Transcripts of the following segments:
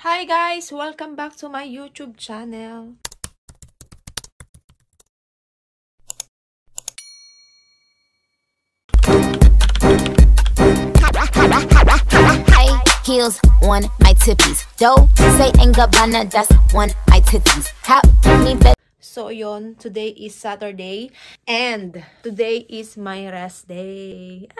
Hi guys! Welcome back to my YouTube channel. High heels on my tippies. Don't say ain't Gabbana, that's on my titties. Have me better. So yon, today is Saturday and today is my rest day.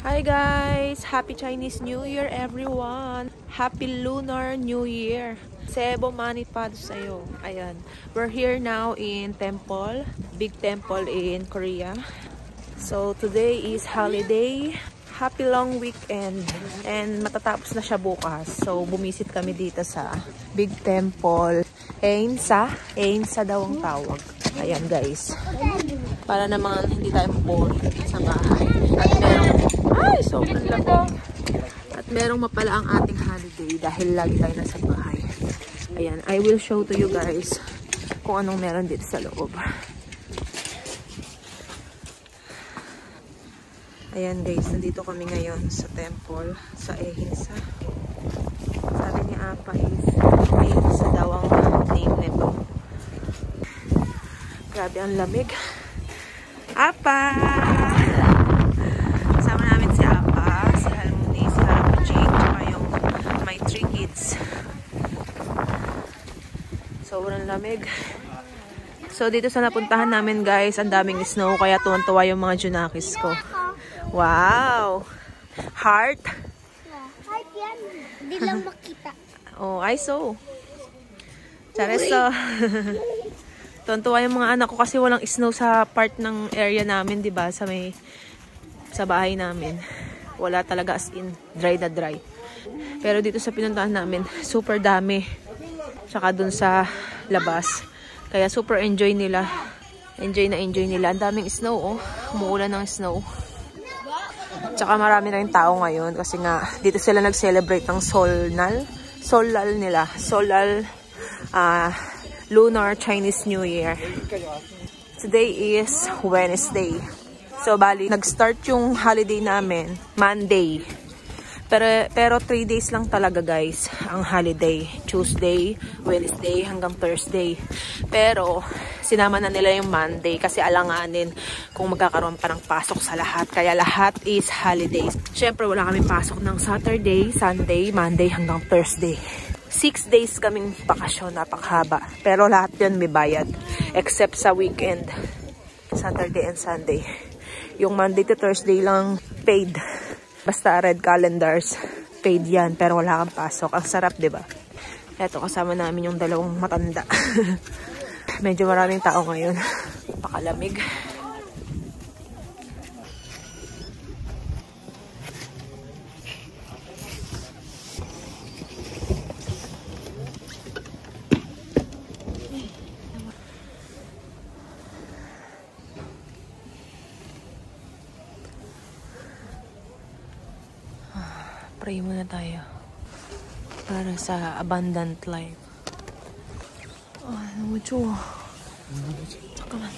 Hi guys! Happy Chinese New Year everyone! Happy Lunar New Year! Sebo mani pa sa'yo. Ayan. We're here now in temple. Big temple in Korea. So today is holiday. Happy long weekend. And matatapos na siya bukas. So bumisit kami dito sa Big Temple. Einsa. Einsa daw ang tawag. Ayan guys. Para naman hindi tayo bored sa bahay. At merong sobrang lamig. At merong mapala ang ating holiday dahil lagi tayo nasa bahay. Ayan, I will show to you guys kung anong meron dito sa loob. Ayan guys, nandito kami ngayon sa temple, sa Einsa. Sabi ni Apa is Einsa daw ang name nito. Grabe ang lamig. Apa! Sama namin si Apa, si Halmuni, si Haramuji, tsaka yung my 3 kids. Sobrang lamig. So dito sa napuntahan namin guys, ang daming snow, kaya tuwan-tuwa yung mga junakis ko. Wow! Heart? Heart yan. Hindi lang makita. Oh, I saw. Chareso. Tuwan-tuwa yung mga anak ko kasi walang snow sa part ng area namin, di ba? Sa bahay namin. Wala talaga as in. Dry na dry. Pero dito sa pinuntahan namin, super dami. Tsaka dun sa labas. Kaya super enjoy nila. Enjoy na enjoy nila. Ang daming snow, oh. Umuulan ng snow. Tsaka marami na rin tao ngayon kasi nga dito sila nag-celebrate ng Solal. Solal nila. Solal Lunar Chinese New Year. Today is Wednesday. So bali, nag-start yung holiday namin Monday. Pero 3 days lang talaga guys ang holiday. Tuesday, Wednesday hanggang Thursday. Pero sinama na nila yung Monday kasi alanganin kung magkakaroon pa ng pasok sa lahat. Kaya lahat is holidays. Siyempre wala kaming pasok ng Saturday, Sunday, Monday hanggang Thursday. 6 days kaming bakasyon, napakahaba. Pero lahat yun may bayad. Except sa weekend. Saturday and Sunday. Yung Monday to Thursday lang paid. Basta red calendars, paid yan, pero wala kang pasok. Ang sarap, diba? Eto, kasama namin yung dalawang matanda. Medyo maraming tao ngayon. Pakalamig. Pray muna tayo para sa abundant life. 너무 추워. 잠깐만.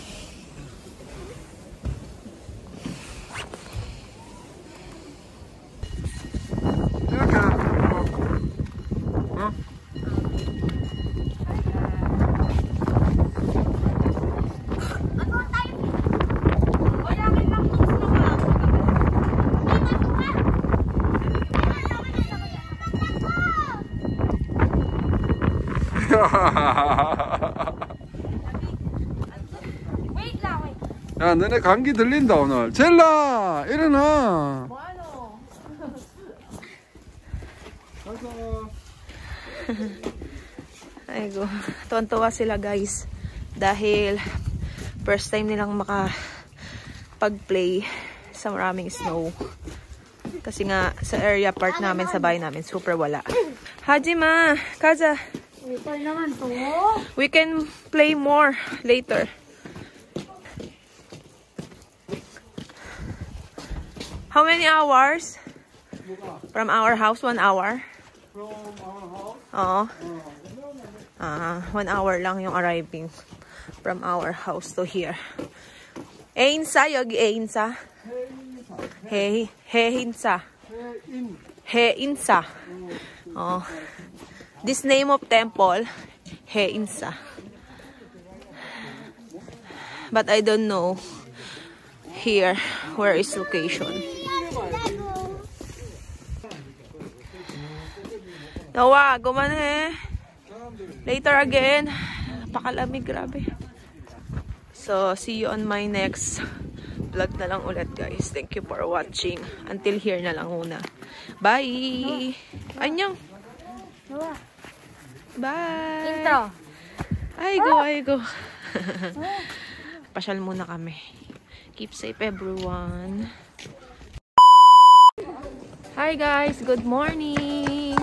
야, 너네 감기 들린다 오늘. 젤라, 일어나. Ano? Aygo, tuwan-tuwa sila guys. Dahil first time nilang makapag-play sa maraming snow. Kasi nga sa area part namin, sa bahay namin, super wala. Hajima, kaza. We can play more later. How many hours? From our house, 1 hour? From our house? Oo. 1 hour lang yung arriving from our house to here. Einsa, yogi Einsa. Hey, Einsa. Heinsa. Oh. This name of temple, Heinsa. But I don't know here where is location. Nawa, gumane. Later again. Pakalamig, grabe. So, see you on my next vlog na lang ulit, guys. Thank you for watching. Until here na lang muna. Bye! Anyang! Bye! Intro. Ay go. Pasyal muna kami. Keep safe, everyone. Hi, guys! Good morning!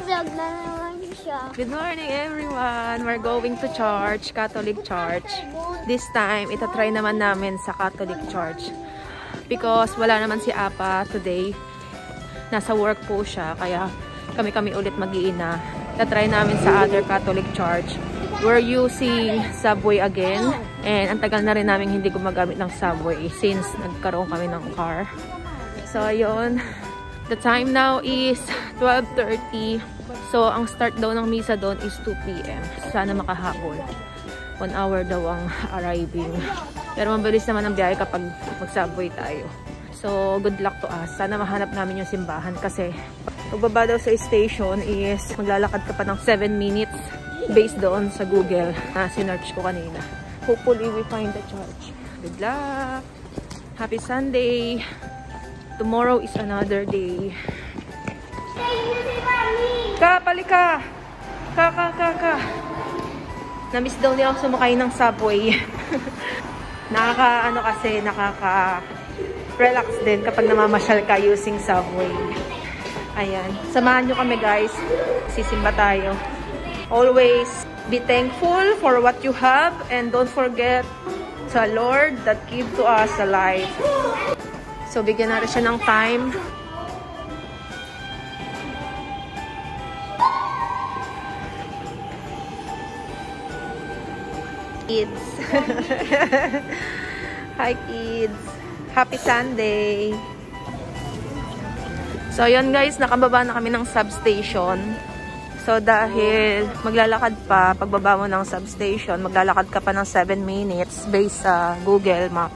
Vlog na naman siya. Good morning, everyone! We're going to church, Catholic Church. This time, itatry naman namin sa Catholic Church. Because wala naman si Apa today. Nasa work po siya, kaya kami ulit mag-iina. Itatry namin sa other Catholic Church. We're using subway again. And ang tagal na rin namin hindi gumagamit ng subway since nagkaroon kami ng car. So, ayun. The time now is 12:30. So, ang start daw ng misa doon is 2 p.m. Sana makahabol. 1 hour daw ang arriving. Pero mabilis naman ang biyahe kapag mag-subway tayo. So, good luck to us. Sana mahanap namin yung simbahan kasi pagbaba daw sa station is maglalakad ka pa ng 7 minutes based doon sa Google na sinearch ko kanina. Hopefully, we find the church. Good luck! Happy Sunday! Tomorrow is another day. Palika! Ka! Na-miss daw niya ako sumakay ng subway. Nakaka-relax din kapag namamasyal ka using subway. Ayan. Samahan nyo kami, guys. Sisimba tayo. Always be thankful for what you have and don't forget the Lord that give to us a life. So, bigyan natin siya ng time. Kids. Hi, kids. Happy Sunday. So, yun guys, nakababa na kami ng substation. So, dahil maglalakad pa, pagbaba mo ng substation, maglalakad ka pa ng 7 minutes based sa Google Map.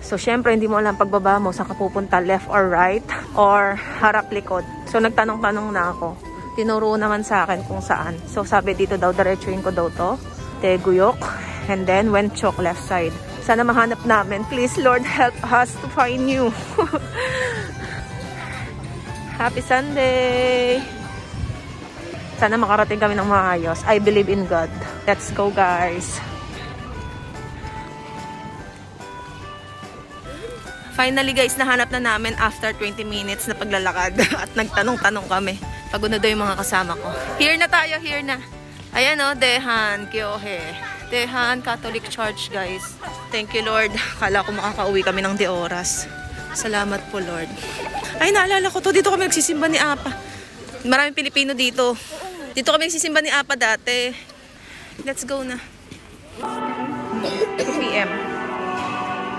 So, syempre, hindi mo alam pagbaba mo saan ka pupunta, left or right, or harap-likod. So, nagtanong-tanong na ako. Tinuro naman sa akin kung saan. So, sabi dito daw, diretsuin ko daw to. Teguyok, and then Wenchok, left side. Sana mahanap namin. Please, Lord, help us to find you. Happy Sunday! Sana makarating kami ng maayos. I believe in God. Let's go, guys! Finally, guys, nahanap na namin after 20 minutes na paglalakad. At nagtanong-tanong kami. Pagod na daw yung mga kasama ko. Here na tayo, here na. Ayan o, Dehan, Kyohe. Dehan Catholic Church, guys. Thank you, Lord. Kala ko makakauwi kami ng 2 oras. Salamat po, Lord. Ay, naalala ko to. Dito kami nagsisimba ni Apa. Maraming Pilipino dito. Dito kami nagsisimba ni Apa dati. Let's go na. 2 p.m.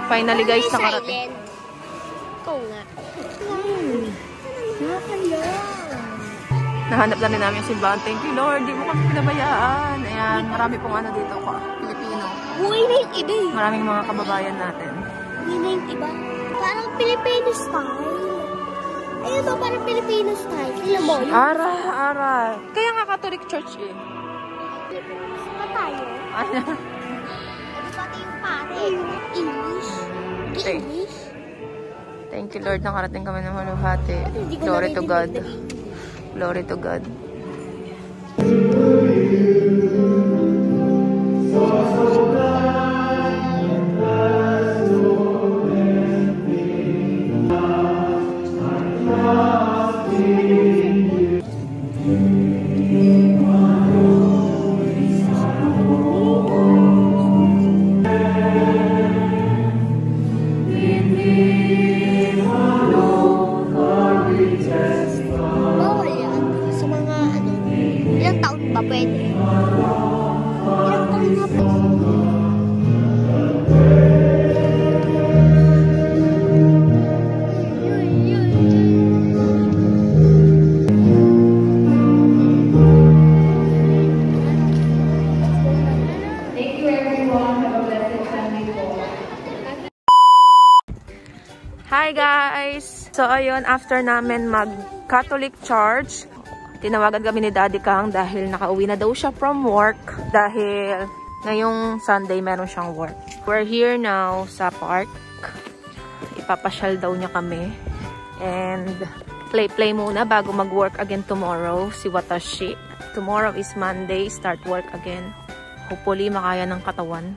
Finally, guys, nakarating. Ikaw nga. Nahanap na rin namin yung simbahan. Thank you, Lord. Di mo kami pinabayaan. Ayan, marami pong ano dito ko. Pilipino. Uy, na yung iba eh. Maraming mga kababayan natin. Uy, na yung iba. Parang Filipino style. Ayun ba, parang Filipino style. Alam mo? Ara. Kaya nga Catholic Church eh. Saan tayo? Ano? Pati yung pare. English. English. Thank you, Lord. Nakarating kami ng maluhati. Glory to God. Glory to God. So, ayun, after namin mag-Catholic Church, tinawagan kami ni Daddy Kang dahil nakauwi na daw siya from work. Dahil ngayong Sunday meron siyang work. We're here now sa park. Ipapasyal daw niya kami. And play muna bago mag-work again tomorrow si Watashi. Tomorrow is Monday, start work again. Hopefully makaya ng katawan.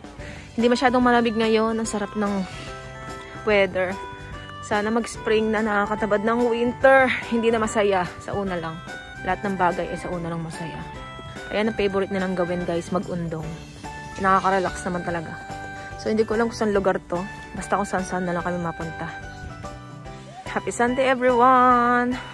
Hindi masyadong malamig ngayon. Ang sarap ng weather. Sana mag-spring na, nakakatabad ng winter. Hindi na masaya. Sa una lang. Lahat ng bagay ay sa una lang masaya. Ayan ang favorite nilang gawin guys, mag-undong. Nakaka-relax naman talaga. So hindi ko alam kung saan lugar to. Basta kung saan na lang kami mapunta. Happy Sunday everyone!